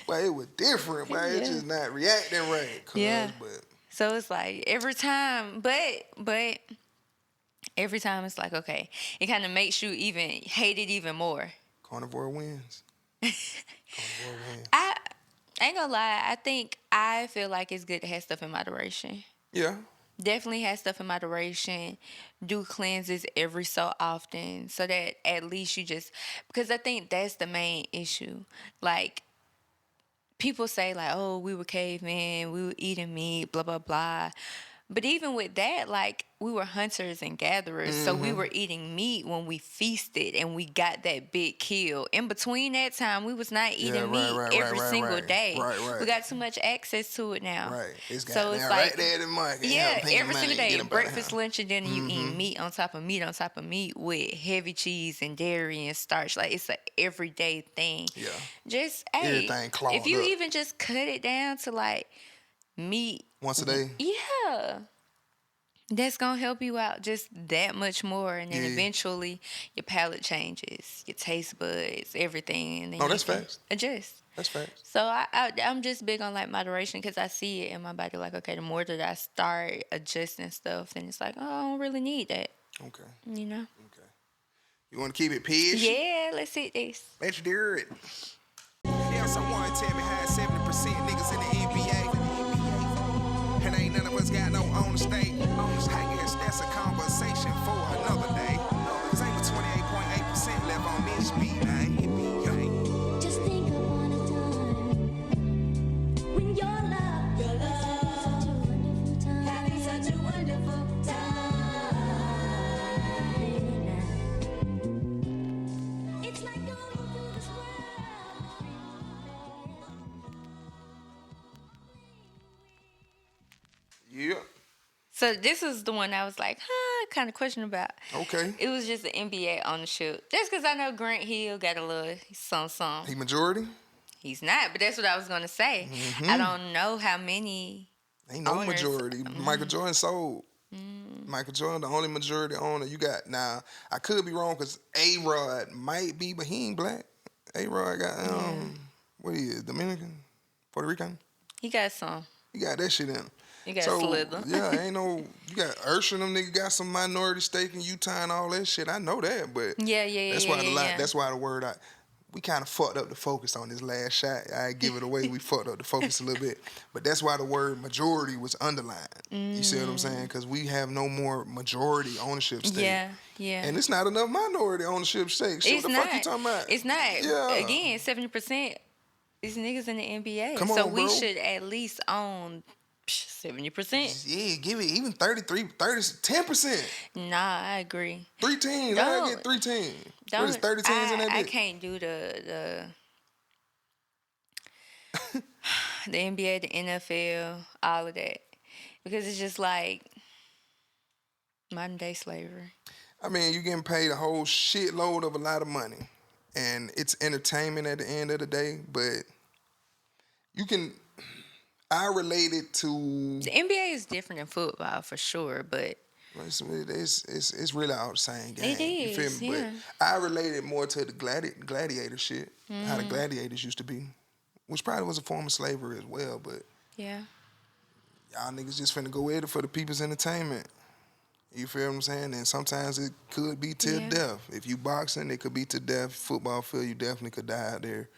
boy, it was different, boy. It's just not reacting right. But. So it's like every time, but every time it's like, okay, it kind of makes you even hate it even more. Carnivore wins. I ain't gonna lie. I feel like it's good to have stuff in moderation. Yeah. Definitely have stuff in moderation. Do cleanses every so often so that at least you just, because I think that's the main issue. Like, people say like, oh, we were cavemen, we were eating meat, blah, blah, blah. But even with that, like, we were hunters and gatherers, so we were eating meat when we feasted and we got that big kill. In between that time, we was not eating meat every single day. Right. We got too much access to it now. Right. It's So it's goddamn like, right there in the market. yeah, Pay your every money single and day, get up breakfast, out of lunch, and dinner, you eat meat on top of meat on top of meat with heavy cheese and dairy and starch. Like, it's an everyday thing. Yeah. Just, hey, Everything clogged if you up. even just cut it down to like meat Once a day. yeah. That's going to help you out just that much more. And then eventually your palate changes, your taste buds, everything. And then that's fast. Adjust. That's fast. So I'm just big on like moderation because I see it in my body. Like, okay, the more that I start adjusting stuff, then it's like, oh, I don't really need that. Okay. You know? Okay. You want to keep it pish? Yeah, let's hit this. Let's do it. Yeah, someone tell me how 70% niggas in the NBA. And ain't none of us got no own estate. I guess that's a conversation for another day. Cause ain't but 28.8% left on this beat, man. Just think upon a time when your love having such a wonderful time. It's like going through this world. Yeah. So this is the one I was like, kind of question about. Okay. It was just the NBA ownership. That's because I know Grant Hill got a little some. He majority? He's not, but that's what I was going to say. I don't know how many Ain't no owners. majority. Michael Jordan sold. Michael Jordan, the only majority owner you got. Now, I could be wrong because A-Rod might be, but he ain't black. A-Rod got, what he is, Dominican? Puerto Rican? He got some. He got that shit in him. He got slither. Yeah, ain't no, you got Ursher and them nigga got some minority stake in Utah and all that shit. I know that, but Yeah. that's why the word we kind of fucked up the focus on this last shot. I give it away. We fucked up the focus a little bit, but that's why the word majority was underlined. You see what I'm saying? Because we have no more majority ownership stake. Yeah. And it's not enough minority ownership stake. So It's what the fuck you talking about? It's not. Yeah. Again, 70% is niggas in the NBA. Come so on, we bro. should at least own 70%. Yeah, give it even 10%. Nah, I agree. 3 teams. I get 3 teams. What is 30 teams in that I bitch? can't do the the NBA, the NFL, all of that. Because it's just like modern day slavery. I mean, you getting paid a whole shitload of a lot of money. And it's entertainment at the end of the day, but you can... I relate it to... The NBA is different than football for sure, but... It's really all the same game. It is, you feel me? yeah. But I relate it more to the gladiator shit, how the gladiators used to be, which probably was a form of slavery as well, but Yeah. y'all niggas just finna go at it for the people's entertainment. You feel what I'm saying? And sometimes it could be till death. If you boxing, it could be to death. Football field, you definitely could die out there.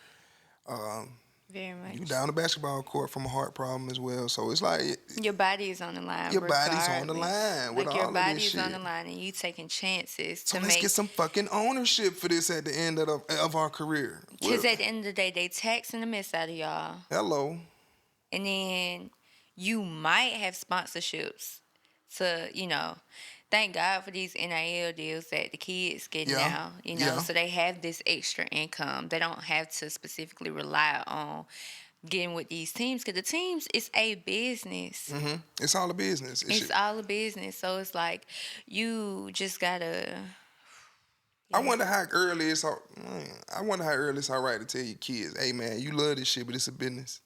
Very much. You down the basketball court from a heart problem as well. So it's like... Your body is on the line. Your body's on the regardless. line with like all your of this body's shit. on the line, and you taking chances So to let's make. get some fucking ownership for this at the end of our career. Because at the end of the day, they taxing the mess out of y'all, Hello. and then you might have sponsorships to, thank God for these NIL deals that the kids get now, so they have this extra income. They don't have to specifically rely on getting with these teams, because the teams is a business. Mm-hmm. It's all a business. It's all a business. So it's like you just gotta. I wonder how early it's all right to tell your kids, hey man, you love this shit, but it's a business.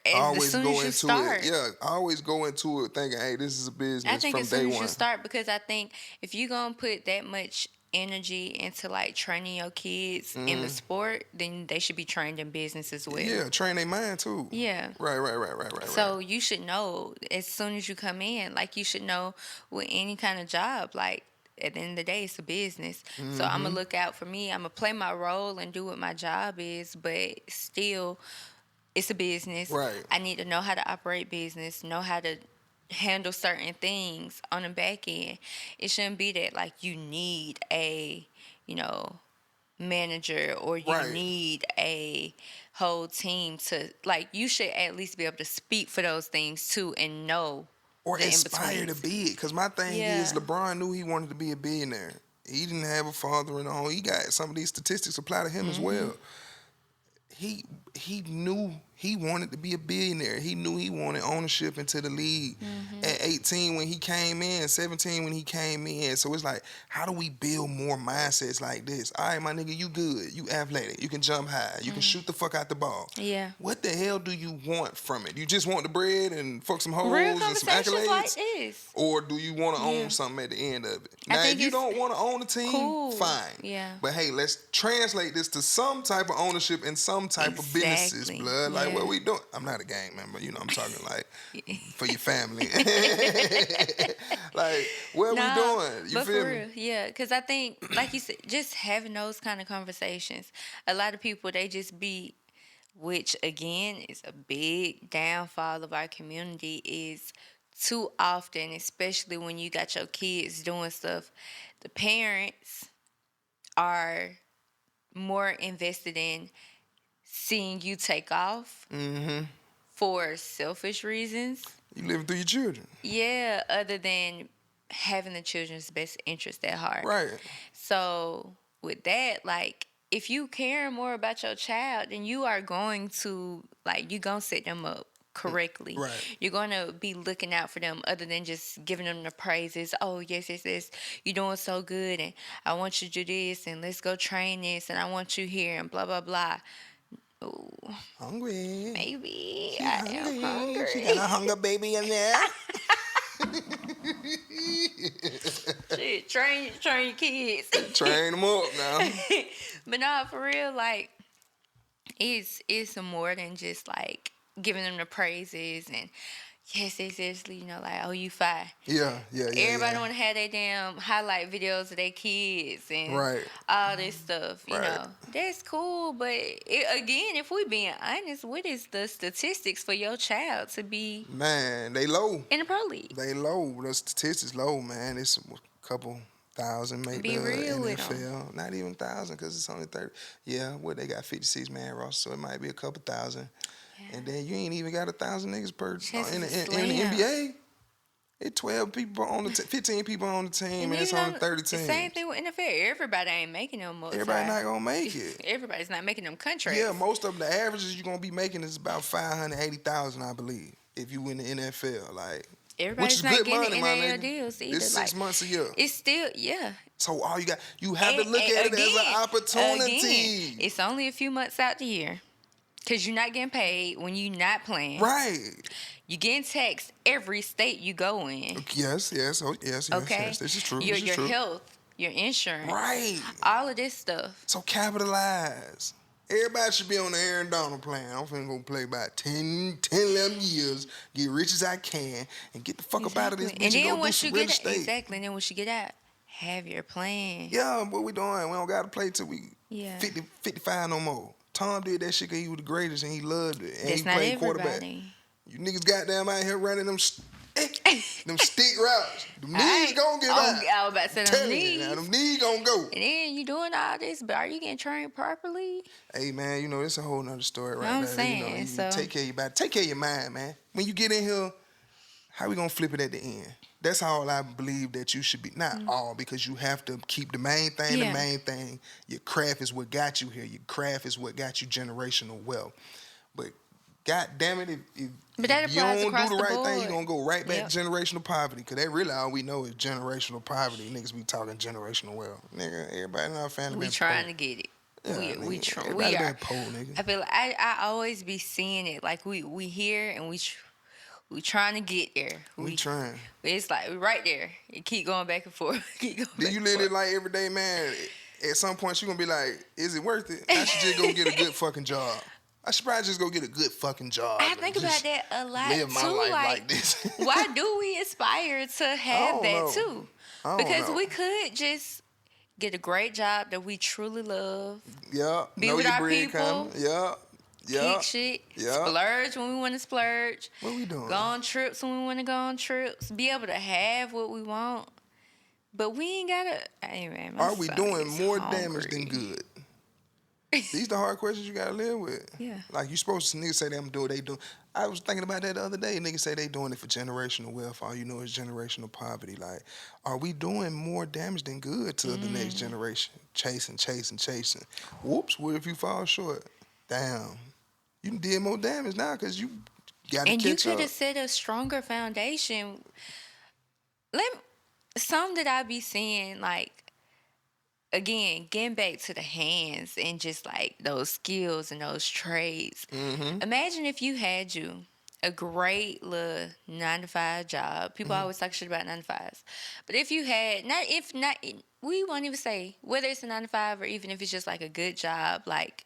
As soon as you start. Yeah, I always go into it thinking, hey, this is a business I think from as day soon as one. you start, because I think if you're gonna put that much energy into like training your kids in the sport, then they should be trained in business as well. Yeah, train their mind too. Yeah. Right. So you should know as soon as you come in, like you should know with any kind of job, like at the end of the day, it's a business. So I'm gonna look out for me. I'm gonna play my role and do what my job is, but still, it's a business. Right. I need to know how to operate business, know how to handle certain things on the back end. It shouldn't be that like you need a, manager, or you need a whole team to, like, you should at least be able to speak for those things too and know or the aspire to in-betweens. be it. Because my thing is, Yeah. LeBron knew he wanted to be a billionaire. He didn't have a father and all. He got some of these statistics apply to him as well. He knew he wanted to be a billionaire. He knew he wanted ownership into the league at 18 when he came in, 17 when he came in. So it's like, how do we build more mindsets like this? All right, my nigga, you good. You athletic. You can jump high. You can shoot the fuck out the ball. Yeah. What the hell do you want from it? You just want the bread and fuck some hoes Real and some conversations accolades? like this. Or do you want to own something at the end of it? I Now, think if you it's don't want to own a team, cool. fine. Yeah. But hey, let's translate this to some type of ownership and some type of businesses, Exactly. blood. Like, Yeah. what we doing? I'm not a gang member, you know. I'm talking like for your family. Like, what we doing? You but feel for me? real, yeah. Because I think, like you said, just having those kind of conversations. A lot of people, they just be, which again is a big downfall of our community, is too often, especially when you got your kids doing stuff, the parents are more invested in seeing you take off for selfish reasons. You living through your children. Yeah, other than having the children's best interest at heart. Right. So with that, like, if you care more about your child, then you are going to, like, you're going to set them up correctly. Right. You're going to be looking out for them other than just giving them the praises. Oh, yes, you're doing so good, and I want you to do this, and let's go train this, and I want you here, and blah, blah, blah. Ooh, Hungry. maybe She I am hungry. She got a hunger baby in there. Shit, train your kids. Train them up now. But no, for real, like, it's more than just like giving them the praises and yes, you know, like, oh, you fine. Yeah. Everybody want to have their damn highlight videos of their kids and all this stuff. You know, that's cool. But again, if we being honest, what is the statistics for your child to be? Man, they low. In the pro league. They low. The statistics low, man. It's a couple thousand make Be the real with NFL. Not even 1,000 because it's only 30. Yeah, well, they got 56 man roster, so it might be a couple thousand. And then you ain't even got 1,000 niggas per in the NBA. It's 12 people on the 15 people on the team, and it's only 30 teams. Same thing with NFL. Everybody ain't making them. Everybody not gonna make it. Everybody's not making them contracts. Yeah, most of them, the averages you're gonna be making is about 580,000, I believe, if you win the NFL. Like, everybody's which is not good money, getting my NIL nigga. deals either. It's 6 months a year. It's still, yeah. So all you have to look at it as an opportunity. Again, it's only a few months out the year. Because you're not getting paid when you're not playing. Right. You're getting taxed every state you go in. Yes. Oh, yes. Okay? Yes. This is true. Your this is true. health, your insurance. Right. All of this stuff. So capitalize. Everybody should be on the Aaron Donald plan. I'm finna go play about 10, 11 years, get rich as I can, and get the fuck up out of this bitch and go do some real estate. Exactly. And then once you get out, have your plan. Yeah, what we doing? We don't got to play till we 50, 55 no more. Tom did that shit because he was the greatest and he loved it. And That's he not played everybody. quarterback. You niggas goddamn out here running them stick routes. Them knees gonna get out. I was about to say them knees. Now, them knees gonna go. And then you doing all this, but are you getting trained properly? Hey, man, you know, it's a whole nother story right I'm there. saying, you so. Take care of your body. Take care of your mind, man. When you get in here, how we gonna flip it at the end? That's all I believe that you should be. Not all, because you have to keep the main thing the main thing. Your craft is what got you here. Your craft is what got you generational wealth. But God damn it, if you don't do the right thing, you're going to go right back to generational poverty. Because that really all we know is generational poverty. Niggas be talking generational wealth. Nigga, everybody in our family We trying to get it. Yeah, we are. Poor, nigga. I feel like I always be seeing it. Like we here and we trying to get there. We trying. It's like we right there. You keep going back and forth. Do you live it like every day, man? At some point, you're going to be like, is it worth it? I should just go get a good fucking job. I should probably just go get a good fucking job. I think about that a lot live my too. life like this. Why do we aspire to have that too? Because we could just get a great job that we truly love. Yeah. Be with our people. Yeah. Kick shit. Splurge when we want to splurge. What we doing? Go on trips when we want to go on trips. Be able to have what we want. But we ain't gotta. Hey man, are we doing more damage than good? These the hard questions you gotta live with. Yeah. Like you supposed to niggas say them do what they do. I was thinking about that the other day. Niggas say they doing it for generational wealth. All you know is generational poverty. Like, are we doing more damage than good to the next generation? Chasing. Whoops, what if you fall short? Damn. You did more damage now because you gotta And you catch could up. have set a stronger foundation. Some that I be seeing, like, again, getting back to the hands and just like those skills and those trades. Imagine if you had a great little 9 to 5 job. People always talk shit about 9 to 5s, but if you had we won't even say whether it's a 9 to 5 or even if it's just like a good job, like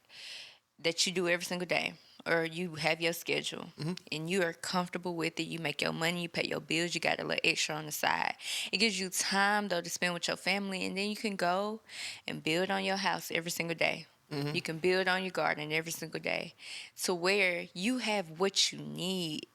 that you do every single day, or you have your schedule and you are comfortable with it. You make your money, you pay your bills, you got a little extra on the side. It gives you time though to spend with your family, and then you can go and build on your house every single day. You can build on your garden every single day to where you have what you need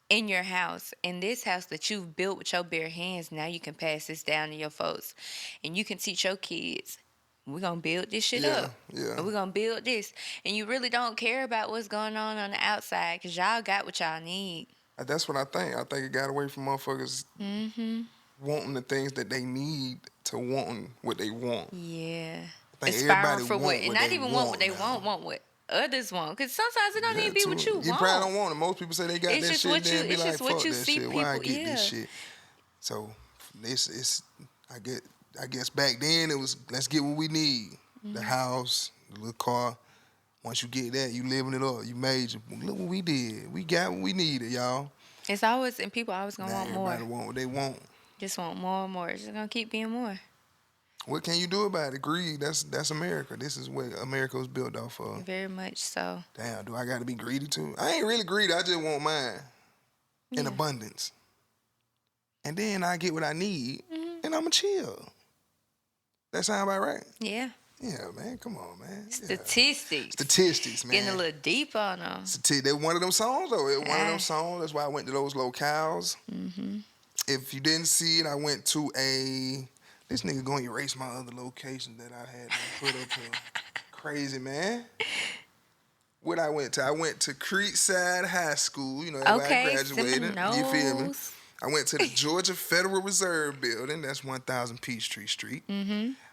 in your house. In this house that you've built with your bare hands, now you can pass this down to your folks and you can teach your kids, we're going to build this shit up. Yeah. And we're going to build this. And you really don't care about what's going on the outside because y'all got what y'all need. That's what I think. I think it got away from motherfuckers wanting the things that they need to wanting what they want. Yeah. I think Aspiring everybody for want what? And what not they even want what they now. want what others want. Because sometimes it don't Yeah, even be too. what you want. You probably don't want it. Most people say they got It's that just shit, what then you- be it's like, just what fuck you that see shit. Why I people- get this shit? So it's I guess back then it was let's get what we need. The house, the little car. Once you get that, you living it up. You major. Look what we did. We got what we needed, y'all. It's always, and people always going to Now want more. everybody want what they want. Just want more and more. It's just going to keep being more. What can you do about it? Greed. That's America. This is what America was built off of. Very much so. Damn, do I got to be greedy too? I ain't really greedy. I just want mine in Yeah. abundance. And then I get what I need, and I'ma chill. That sound about right? Yeah. Yeah, man. Come on, man. Yeah. Statistics. Statistics, man. Getting a little deep on them. They're one of them songs, though. It's one of Ah. them songs. That's why I went to those locales. If you didn't see it, I went to this nigga going to erase my other location that I had put up here. Crazy, man. What I went to? I went to Creekside High School. You know, everybody Okay, graduated. You feel me? Seminoles. I went to the Georgia Federal Reserve Building. That's 1000 Peachtree Street.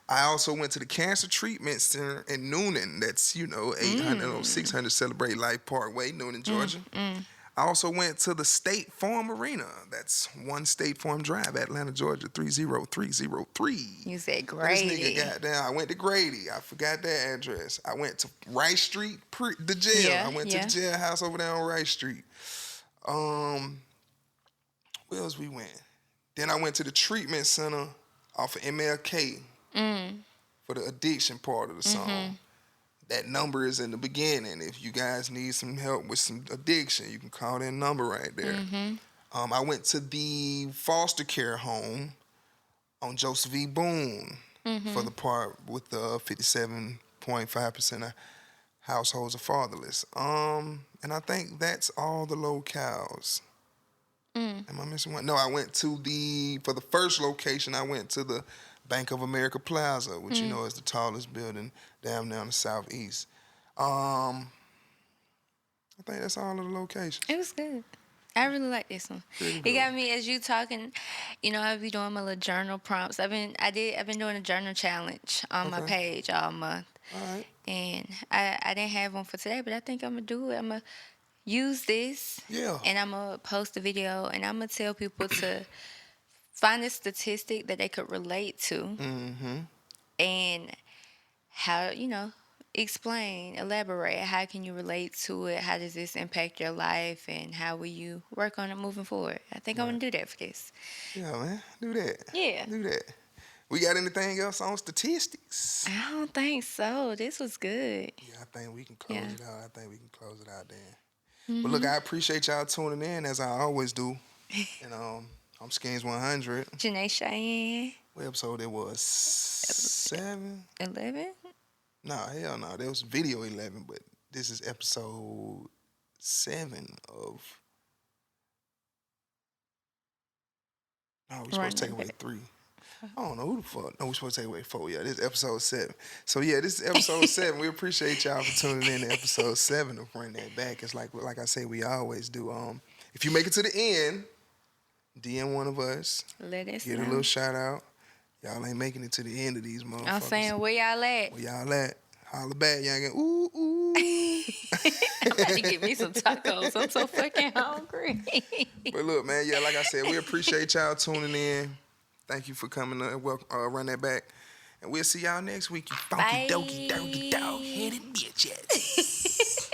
I also went to the Cancer Treatment Center in Noonan. That's, 800 or 600 Celebrate Life Parkway, Noonan, Georgia. I also went to the State Farm Arena. That's 1 State Farm Drive, Atlanta, Georgia, 30303. You said This Grady. nigga got down. I went to Grady. I forgot that address. I went to Rice Street, the jail. Yeah, I went to the jailhouse over there on Rice Street. Where else we went? Then I went to the treatment center off of MLK for the addiction part of the song. That number is in the beginning. If you guys need some help with some addiction, you can call that number right there. I went to the foster care home on Joseph E. Boone for the part with the 57.5% of households are fatherless. And I think that's all the locales. Am I missing one? No, I went to for the first location, I went to the Bank of America Plaza, which you know is the tallest building down there on the southeast. I think that's all of the locations. It was good. I really like this one. Pretty It good. got me as you talking. I be doing my little doing prompts. I've been doing a journal challenge on my page all month. All right. And I didn't have one for today, but I think I'm gonna do it. I'm gonna use this. Yeah. And I'm gonna post a video, and I'm gonna tell people to find a statistic that they could relate to, and how elaborate. How can you relate to it? How does this impact your life, and how will you work on it moving forward? I think I'm gonna do that for this. Yeah, man. Do that. Yeah. Do that. We got anything else on statistics? I don't think so. This was good. Yeah, I think we can close Yeah. it out. Then. But look, I appreciate y'all tuning in as I always do. And I'm Skins 100. Janae Cheyenne, What episode it was? 7? 11. No, hell no. That was video 11, but this is episode 7 of. No, we're supposed to take away 3. I don't know who the fuck. No, we're supposed to take away 4. Yeah, this is episode 7. So yeah, this is episode 7. We appreciate y'all for tuning in to episode 7 of Run That Back. It's like I say, we always do. If you make it to the end, DM one of us. Let us Get know. a little shout out. Y'all ain't making it to the end of these motherfuckers. I'm saying, where y'all at? Where y'all at? Holla back. Y'all get ooh, ooh. I'm about to get me some tacos. I'm so fucking hungry. But look, man, yeah, like I said, we appreciate y'all tuning in. Thank you for coming to Run That Back. And we'll see y'all next week, you funky, Bye. dokey, dirty, dog-headed bitches.